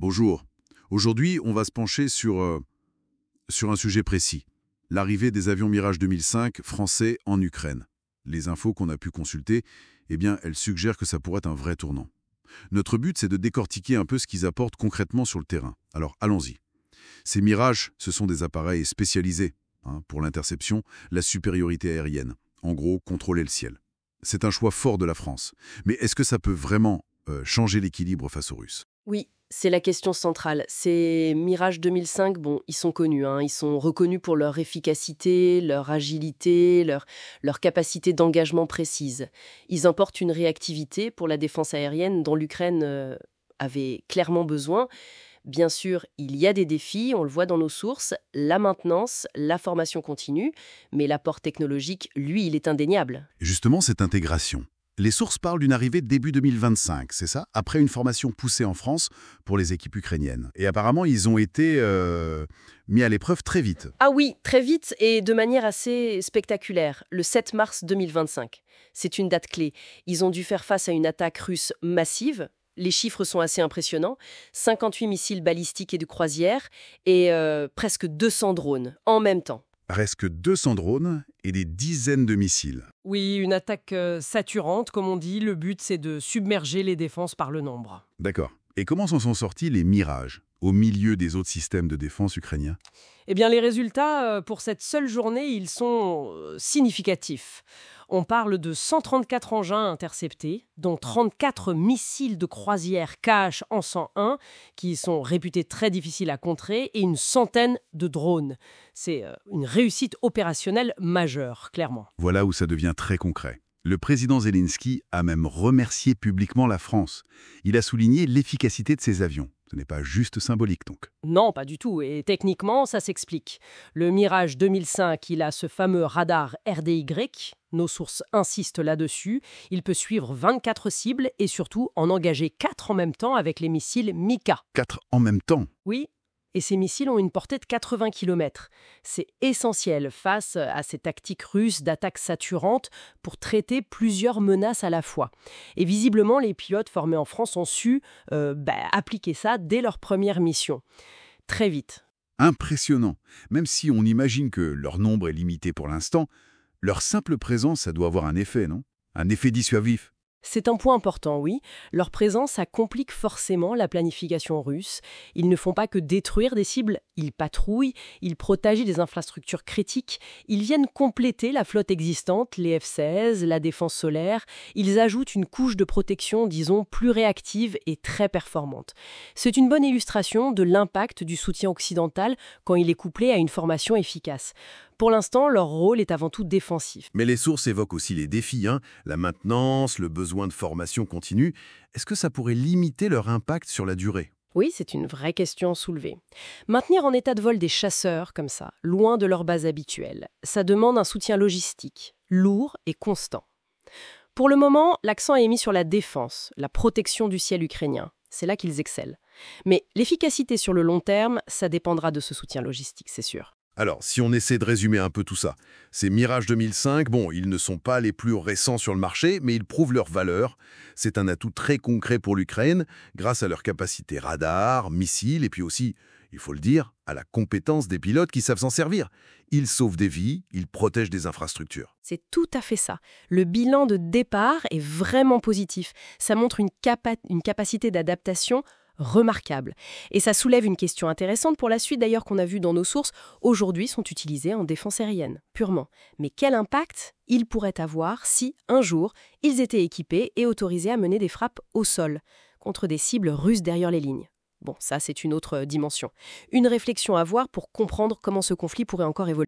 Bonjour. Aujourd'hui, on va se pencher sur un sujet précis. L'arrivée des avions Mirage 2005 français en Ukraine. Les infos qu'on a pu consulter, eh bien, elles suggèrent que ça pourrait être un vrai tournant. Notre but, c'est de décortiquer un peu ce qu'ils apportent concrètement sur le terrain. Alors, allons-y. Ces Mirages, ce sont des appareils spécialisés pour l'interception, la supériorité aérienne. En gros, contrôler le ciel. C'est un choix fort de la France. Mais est-ce que ça peut vraiment changer l'équilibre face aux Russes? Oui, c'est la question centrale. Ces Mirage 2005, bon, ils sont connus, ils sont reconnus pour leur efficacité, leur agilité, leur capacité d'engagement précise. Ils apportent une réactivité pour la défense aérienne dont l'Ukraine avait clairement besoin. Bien sûr, il y a des défis, on le voit dans nos sources, la maintenance, la formation continue, mais l'apport technologique, lui, il est indéniable. Justement, cette intégration. Les sources parlent d'une arrivée début 2025, c'est ça? Après une formation poussée en France pour les équipes ukrainiennes. Et apparemment, ils ont été mis à l'épreuve très vite. Ah oui, très vite et de manière assez spectaculaire, le 7 mars 2025. C'est une date clé. Ils ont dû faire face à une attaque russe massive. Les chiffres sont assez impressionnants. 58 missiles balistiques et de croisière et presque 200 drones en même temps. Presque 200 drones et des dizaines de missiles. Oui, une attaque saturante, comme on dit. Le but, c'est de submerger les défenses par le nombre. D'accord. Et comment s'en sont sortis les Mirages, au milieu des autres systèmes de défense ukrainiens? Eh bien, les résultats, pour cette seule journée, ils sont significatifs. On parle de 134 engins interceptés, dont 34 missiles de croisière Kh en 101, qui sont réputés très difficiles à contrer, et une centaine de drones. C'est une réussite opérationnelle majeure, clairement. Voilà où ça devient très concret. Le président Zelensky a même remercié publiquement la France. Il a souligné l'efficacité de ses avions. Ce n'est pas juste symbolique, donc. Non, pas du tout. Et techniquement, ça s'explique. Le Mirage 2005, il a ce fameux radar RDY. Nos sources insistent là-dessus. Il peut suivre 24 cibles et surtout en engager 4 en même temps avec les missiles Mika. 4 en même temps? Oui. Et ces missiles ont une portée de 80 km. C'est essentiel face à ces tactiques russes d'attaque saturante pour traiter plusieurs menaces à la fois. Et visiblement, les pilotes formés en France ont su appliquer ça dès leur première mission. Très vite. Impressionnant. Même si on imagine que leur nombre est limité pour l'instant, leur simple présence, ça doit avoir un effet, non? Un effet dissuasif. C'est un point important, oui. Leur présence, ça complique forcément la planification russe. Ils ne font pas que détruire des cibles, ils patrouillent, ils protègent des infrastructures critiques, ils viennent compléter la flotte existante, les F-16, la défense solaire. Ils ajoutent une couche de protection, disons, plus réactive et très performante. C'est une bonne illustration de l'impact du soutien occidental quand il est couplé à une formation efficace. Pour l'instant, leur rôle est avant tout défensif. Mais les sources évoquent aussi les défis, la maintenance, le besoin de formation continue. Est-ce que ça pourrait limiter leur impact sur la durée? Oui, c'est une vraie question soulevée. Maintenir en état de vol des chasseurs, comme ça, loin de leur base habituelle, ça demande un soutien logistique, lourd et constant. Pour le moment, l'accent est mis sur la défense, la protection du ciel ukrainien. C'est là qu'ils excellent. Mais l'efficacité sur le long terme, ça dépendra de ce soutien logistique, c'est sûr. Alors, si on essaie de résumer un peu tout ça, ces Mirage 2005, bon, ils ne sont pas les plus récents sur le marché, mais ils prouvent leur valeur. C'est un atout très concret pour l'Ukraine, grâce à leur capacité radar, missiles, et puis aussi, il faut le dire, à la compétence des pilotes qui savent s'en servir. Ils sauvent des vies, ils protègent des infrastructures. C'est tout à fait ça. Le bilan de départ est vraiment positif. Ça montre une capacité d'adaptation remarquable. Et ça soulève une question intéressante pour la suite, d'ailleurs, qu'on a vu dans nos sources. Aujourd'hui, sont utilisés en défense aérienne, purement. Mais quel impact ils pourraient avoir si, un jour, ils étaient équipés et autorisés à mener des frappes au sol, contre des cibles russes derrière les lignes? Bon, ça, c'est une autre dimension. Une réflexion à avoir pour comprendre comment ce conflit pourrait encore évoluer.